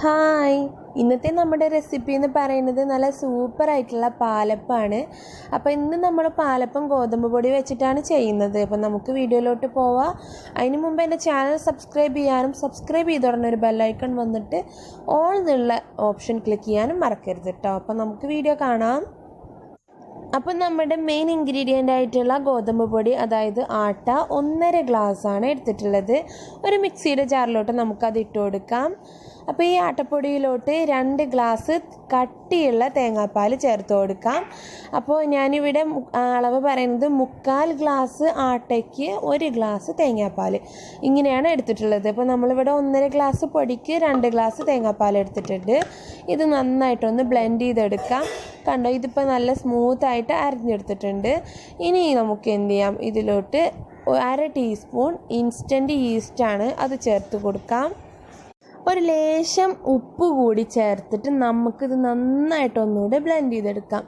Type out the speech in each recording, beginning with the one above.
Hi, ഇന്നത്തെ നമ്മുടെ recipe എന്ന് പറയുന്നത് നല്ല സൂപ്പറായിട്ടുള്ള പാലപ്പമാണ്. അപ്പോൾ ഇന്ന് നമ്മൾ പാലപ്പം ഗോതമ്പ് പൊടി വെച്ചിട്ടാണ് ചെയ്യുന്നത്. അപ്പോൾ നമുക്ക് വീഡിയോയിലോട്ട് പോവാം. അതിന് മുമ്പ് എൻ്റെ ചാനൽ സബ്സ്ക്രൈബ് ചെയ്യാനും സബ്സ്ക്രൈബ് ചെയ്ത് തുടങ്ങുന്ന ഒരു ബെല്ലൈക്കൺ വന്നിട്ട് ഓൾ എന്നുള്ള ഓപ്ഷൻ ക്ലിക്ക് ചെയ്യാനും മറക്കരുത് കേട്ടോ. അപ്പോൾ നമുക്ക് വീഡിയോ കാണാം. അപ്പം നമ്മുടെ മെയിൻ ഇൻഗ്രീഡിയൻ്റ് ആയിട്ടുള്ള ഗോതമ്പ് പൊടി, അതായത് ആട്ട 1.5 ഗ്ലാസ്സാണ് എടുത്തിട്ടുള്ളത്. ഒരു മിക്സിയുടെ ജാറിലോട്ട് നമുക്കത് ഇട്ട് കൊടുക്കാം. അപ്പോൾ ഈ ആട്ടപ്പൊടിയിലോട്ട് 2 ഗ്ലാസ് കട്ടിയുള്ള തേങ്ങാപ്പാൽ ചേർത്ത് കൊടുക്കാം. അപ്പോൾ ഞാനിവിടെ അളവ് പറയുന്നത് 3/4 ഗ്ലാസ് ആട്ടയ്ക്ക് 1 ഗ്ലാസ് തേങ്ങാപ്പാൽ, ഇങ്ങനെയാണ് എടുത്തിട്ടുള്ളത്. അപ്പോൾ നമ്മളിവിടെ 1.5 ഗ്ലാസ് പൊടിക്ക് 2 ഗ്ലാസ് തേങ്ങാപ്പാൽ എടുത്തിട്ടുണ്ട്. ഇത് നന്നായിട്ടൊന്ന് ബ്ലെൻഡ് ചെയ്തെടുക്കാം. കണ്ടോ, ഇതിപ്പോൾ നല്ല സ്മൂത്തായിട്ട് അരിഞ്ഞെടുത്തിട്ടുണ്ട്. ഇനി നമുക്ക് എന്ത് ചെയ്യാം, ഇതിലോട്ട് 1/2 ടീസ്പൂൺ ഇൻസ്റ്റൻറ്റ് ഈസ്റ്റാണ്, അത് ചേർത്ത് കൊടുക്കാം. ഒരു ലേശം ഉപ്പ് കൂടി ചേർത്തിട്ട് നമുക്കിത് നന്നായിട്ടൊന്നുകൂടെ ബ്ലെൻഡ് ചെയ്തെടുക്കാം.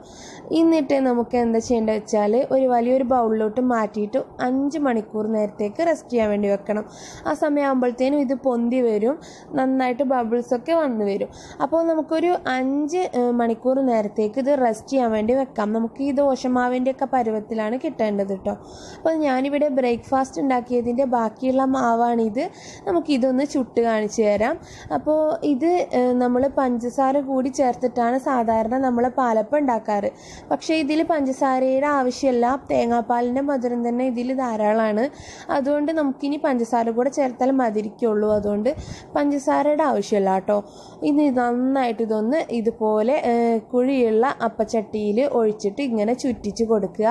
എന്നിട്ട് നമുക്ക് എന്താ ചെയ്യേണ്ടത് വെച്ചാൽ ഒരു വലിയൊരു ബൗളിലോട്ട് മാറ്റിയിട്ട് 5 മണിക്കൂർ നേരത്തേക്ക് റെസ്റ്റ് ചെയ്യാൻ വേണ്ടി വെക്കണം. ആ സമയമാകുമ്പോഴത്തേനും ഇത് പൊന്തി വരും, നന്നായിട്ട് ബബിൾസൊക്കെ വന്ന് വരും. അപ്പോൾ നമുക്കൊരു 5 മണിക്കൂർ നേരത്തേക്ക് ഇത് റെസ്റ്റ് ചെയ്യാൻ വേണ്ടി വെക്കാം. നമുക്ക് ഈ ദോശമാവിൻ്റെയൊക്കെ പരുവത്തിലാണ് കിട്ടേണ്ടത് കേട്ടോ. അപ്പോൾ ഞാനിവിടെ ബ്രേക്ക്ഫാസ്റ്റ് ഉണ്ടാക്കിയതിൻ്റെ ബാക്കിയുള്ള മാവാണിത്. നമുക്കിതൊന്ന് ചുട്ട് കാണിച്ചു തരാം. അപ്പോൾ ഇത് നമ്മൾ പഞ്ചസാര കൂടി ചേർത്തിട്ടാണ് സാധാരണ നമ്മൾ പാലപ്പം ഉണ്ടാക്കാറ്. പക്ഷേ ഇതിൽ പഞ്ചസാരയുടെ ആവശ്യമില്ല, തേങ്ങാപ്പാലിൻ്റെ മധുരം തന്നെ ഇതിൽ ധാരാളമാണ്. അതുകൊണ്ട് നമുക്കിനി പഞ്ചസാര കൂടെ ചേർത്താൽ മധുരിക്കുള്ളൂ. അതുകൊണ്ട് പഞ്ചസാരയുടെ ആവശ്യമില്ല കേട്ടോ. ഇനി നന്നായിട്ട് ഇതൊന്ന് ഇതുപോലെ കുഴിയുള്ള അപ്പച്ചട്ടിയിൽ ഒഴിച്ചിട്ട് ഇങ്ങനെ ചുറ്റിച്ച് കൊടുക്കുക.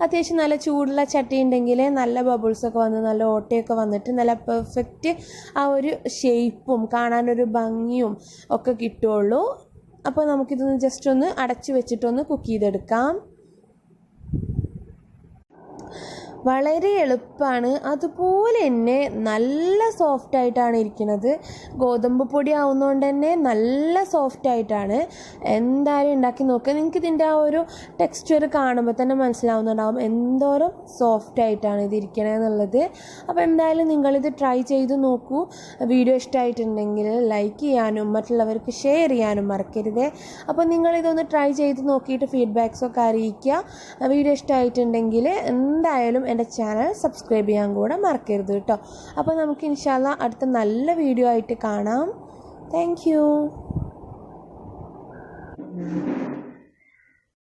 അത്യാവശ്യം നല്ല ചൂടുള്ള ചട്ടി ഉണ്ടെങ്കിൽ നല്ല ബബിൾസൊക്കെ വന്ന് നല്ല ഓട്ടയൊക്കെ വന്നിട്ട് നല്ല പെർഫെക്റ്റ് ആ ഒരു ഷേപ്പും കാണാനൊരു ഭംഗിയും ഒക്കെ കിട്ടുള്ളൂ. അപ്പോൾ നമുക്കിതൊന്ന് ജസ്റ്റ് ഒന്ന് അടച്ചു വെച്ചിട്ടൊന്ന് കുക്ക് ചെയ്തെടുക്കാം. വളരെ എളുപ്പമാണ്, അതുപോലെ തന്നെ നല്ല സോഫ്റ്റായിട്ടാണ് ഇരിക്കുന്നത്. ഗോതമ്പ് പൊടി ആവുന്നതുകൊണ്ട് തന്നെ നല്ല സോഫ്റ്റായിട്ടാണ്. എന്തായാലും ഉണ്ടാക്കി നോക്കുക, നിങ്ങൾക്ക് ഇതിൻ്റെ ആ ഒരു ടെക്സ്ചർ കാണുമ്പോൾ തന്നെ മനസ്സിലാവുന്നുണ്ടാവും എന്തോരം സോഫ്റ്റായിട്ടാണ് ഇതിരിക്കണമെന്നുള്ളത്. അപ്പോൾ എന്തായാലും നിങ്ങളിത് ട്രൈ ചെയ്ത് നോക്കൂ. വീഡിയോ ഇഷ്ടമായിട്ടുണ്ടെങ്കിൽ ലൈക്ക് ചെയ്യാനും മറ്റുള്ളവർക്ക് ഷെയർ ചെയ്യാനും മറക്കരുത്. അപ്പോൾ നിങ്ങളിതൊന്ന് ട്രൈ ചെയ്ത് നോക്കിയിട്ട് ഫീഡ്ബാക്സൊക്കെ അറിയിക്കുക. വീഡിയോ ഇഷ്ടമായിട്ടുണ്ടെങ്കിൽ എന്തായാലും എൻ്റെ ചാനൽ സബ്സ്ക്രൈബ് ചെയ്യാൻ കൂടെ മറക്കരുത് കേട്ടോ. അപ്പോൾ നമുക്ക് ഇൻഷാ അല്ലാഹ് അടുത്ത നല്ല വീഡിയോ ആയിട്ട് കാണാം. Thank you.